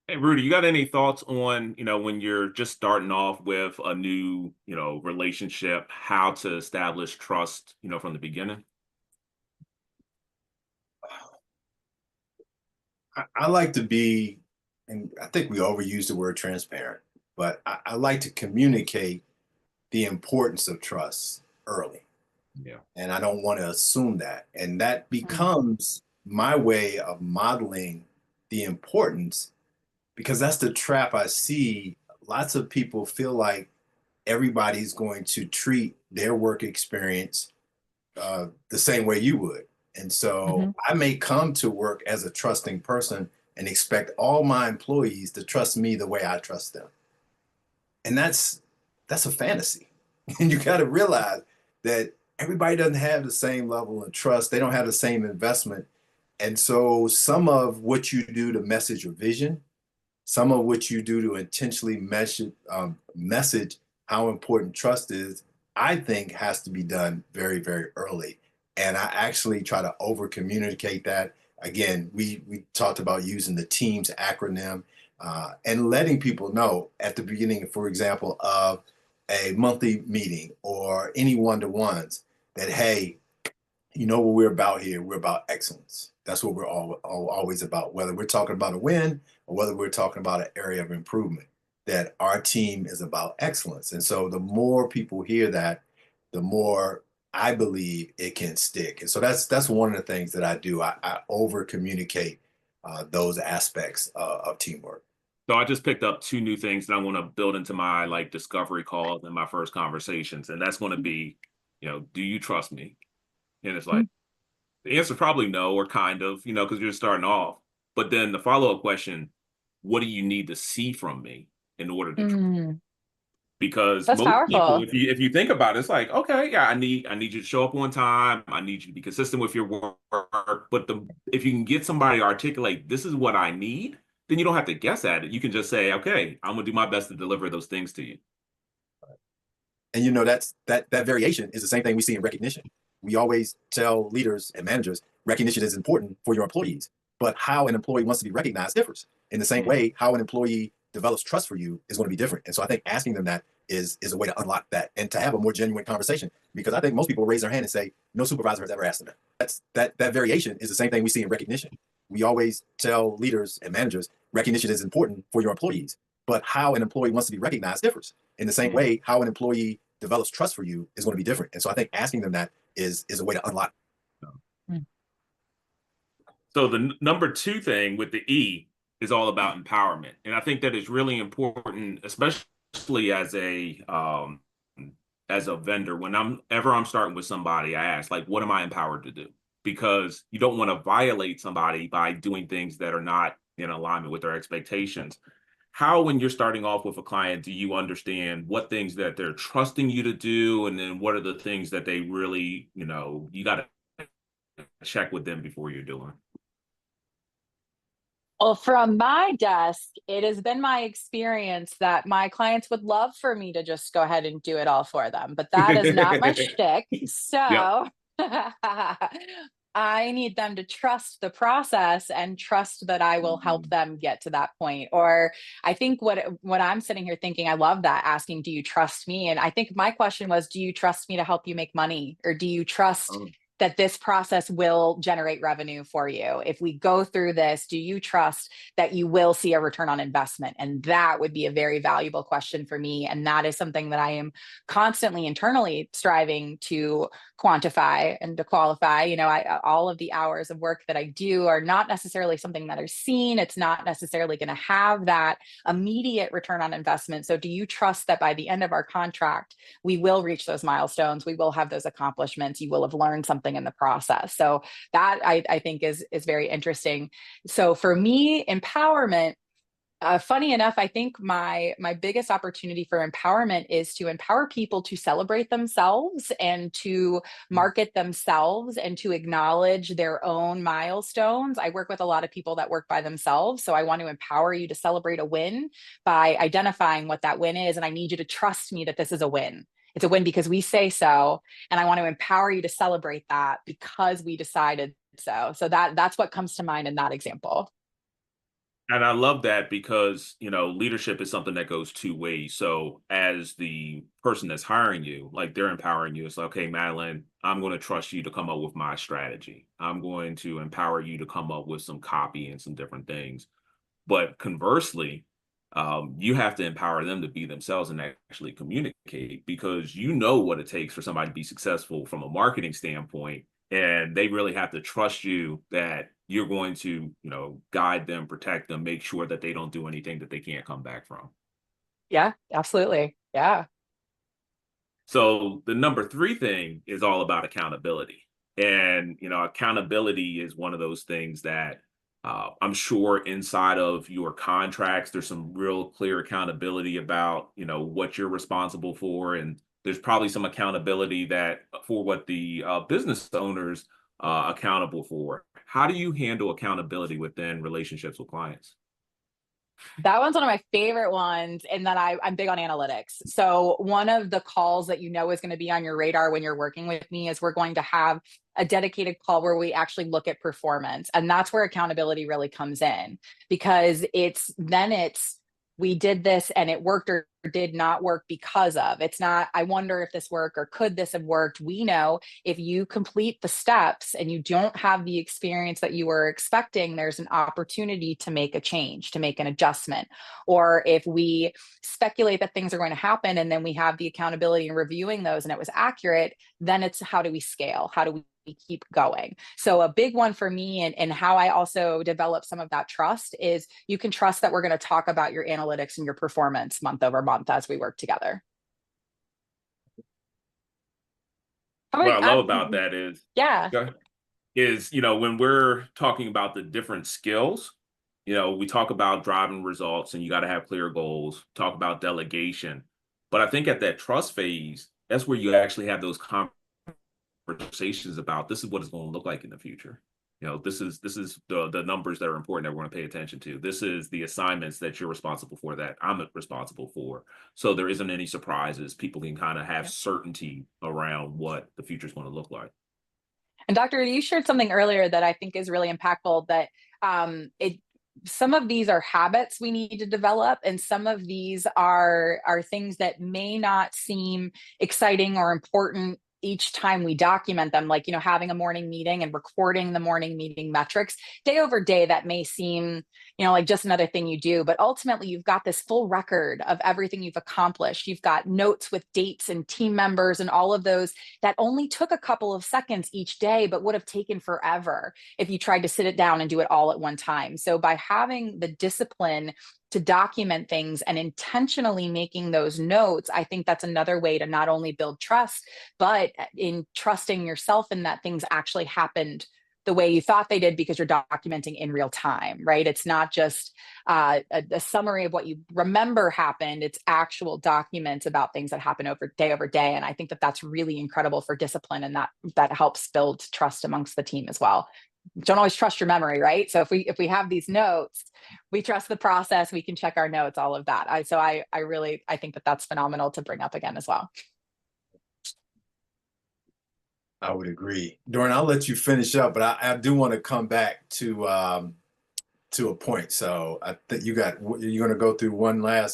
Hey, Rudy, you got any thoughts on, when you're just starting off with a new, relationship, how to establish trust, from the beginning? I like to be, and I think we overuse the word transparent, but I like to communicate the importance of trust early. Yeah. And I don't want to assume that. And that Mm. becomes my way of modeling the importance because that's the trap I see. Lots of people feel like everybody's going to treat their work experience the same way you would. And so Mhm. I may come to work as a trusting person and expect all my employees to trust me the way I trust them. And that's a fantasy. And you got to realize that everybody doesn't have the same level of trust. They don't have the same investment. And so some of what you do to message your vision, some of what you do to intentionally message how important trust is, I think has to be done very, very early. And I actually try to over communicate that. Again, we talked about using the Teams acronym and letting people know at the beginning, for example, of a monthly meeting or any one-to-ones that, hey, you know what we're about here? We're about excellence. That's what we're always about, whether we're talking about a win or whether we're talking about an area of improvement, that our team is about excellence. And so the more people hear that, the more I believe it can stick. And so that's one of the things that I do. I over communicate those aspects of teamwork. So I just picked up two new things that I want to build into my like discovery calls and my first conversations. And that's going to be, do you trust me? And it's like the answer probably no, or kind of, because you're starting off. But then the follow-up question, what do you need to see from me in order to Mm. because That's most people, powerful. if you think about it, it's like, okay, yeah, I need you to show up on time. I need you to be consistent with your work. But if you can get somebody to articulate, this is what I need, then you don't have to guess at it. You can just say, okay, I'm gonna do my best to deliver those things to you. And that variation is the same thing we see in recognition. We always tell leaders and managers recognition is important for your employees, but how an employee wants to be recognized differs. In the same Mhm. way, how an employee develops trust for you is going to be different. And so I think asking them that is a way to unlock that and to have a more genuine conversation. Because I think most people raise their hand and say, no supervisor has ever asked them that. That variation is the same thing we see in recognition. We always tell leaders and managers recognition is important for your employees, but how an employee wants to be recognized differs. In the same Mhm. way, how an employee develops trust for you is going to be different. And so I think asking them that is a way to unlock. Mm. So the number two thing with the E is all about empowerment, and I think that is really important, especially as a vendor. When I'm starting with somebody, I ask like, what am I empowered to do? Because you don't want to violate somebody by doing things that are not in alignment with their expectations. How, when you're starting off with a client, do you understand what things that they're trusting you to do, and then what are the things that they really, you got to check with them before you're doing? Well, from my desk, it has been my experience that my clients would love for me to just go ahead and do it all for them, but that is not my shtick. Yep. So I need them to trust the process and trust that I will help them get to that point. Or I think what I'm sitting here thinking, I love that asking, do you trust me? And I think my question was, do you trust me to help you make money? Or do you trust Um, that this process will generate revenue for you? If we go through this, do you trust that you will see a return on investment? And that would be a very valuable question for me. And that is something that I am constantly internally striving to quantify and to qualify. All of the hours of work that I do are not necessarily something that are seen. It's not necessarily going to have that immediate return on investment. So do you trust that by the end of our contract, we will reach those milestones, we will have those accomplishments, you will have learned something in the process? So that I think is very interesting. So for me, empowerment, funny enough, I think my biggest opportunity for empowerment is to empower people to celebrate themselves and to market themselves and to acknowledge their own milestones. I work with a lot of people that work by themselves, so I want to empower you to celebrate a win by identifying what that win is, and I need you to trust me that this is a win. It's a win because we say so, and I want to empower you to celebrate that because we decided so. So that's what comes to mind in that example. And I love that because, leadership is something that goes two ways. So as the person that's hiring you, like they're empowering you. It's like, okay, Madeline, I'm going to trust you to come up with my strategy. I'm going to empower you to come up with some copy and some different things. But conversely, you have to empower them to be themselves and actually communicate because you know what it takes for somebody to be successful from a marketing standpoint. And they really have to trust you that you're going to, guide them, protect them, make sure that they don't do anything that they can't come back from. Yeah, absolutely. Yeah. So the number three thing is all about accountability. And, accountability is one of those things that I'm sure inside of your contracts, there's some real clear accountability about, what you're responsible for. And there's probably some accountability that for what the business owners accountable for. How do you handle accountability within relationships with clients? That one's one of my favorite ones, and that I'm big on analytics. So one of the calls that is going to be on your radar when you're working with me is we're going to have a dedicated call where we actually look at performance. And that's where accountability really comes in, because it's we did this and it worked or did not work because of. It's not, I wonder if this worked or could this have worked. We know if you complete the steps and you don't have the experience that you were expecting, there's an opportunity to make a change, to make an adjustment. Or if we speculate that things are going to happen and then we have the accountability in reviewing those and it was accurate, then it's how do we scale? How do we keep going? So a big one for me, and how I also develop some of that trust, is you can trust that we're going to talk about your analytics and your performance month over month as we work together. What I love about that is, Yeah. go ahead. When we're talking about the different skills, we talk about driving results and you got to have clear goals, talk about delegation. But I think at that trust phase, that's where you actually have those conversations about this is what it's going to look like in the future. This is the numbers that are important that we're going to pay attention to. This is the assignments that you're responsible for that I'm responsible for. So there isn't any surprises. People can kind of have certainty around what the future is going to look like. And Dr. You shared something earlier that I think is really impactful, that some of these are habits we need to develop, and some of these are things that may not seem exciting or important each time we document them, like having a morning meeting and recording the morning meeting metrics. Day over day, that may seem like just another thing you do, but ultimately you've got this full record of everything you've accomplished. You've got notes with dates and team members and all of those that only took a couple of seconds each day, but would have taken forever if you tried to sit it down and do it all at one time. So by having the discipline to document things and intentionally making those notes, I think that's another way to not only build trust, but in trusting yourself in that things actually happened the way you thought they did, because you're documenting in real time, right? It's not just a summary of what you remember happened. It's actual documents about things that happen over day. And I think that that's really incredible for discipline, and that helps build trust amongst the team as well. Don't always trust your memory, right? So if we have these notes, we trust the process, we can check our notes, all of that. I think that that's phenomenal to bring up again as well. I would agree. Doran, I'll let you finish up, but I do want to come back to a point. So I think you're going to go through one last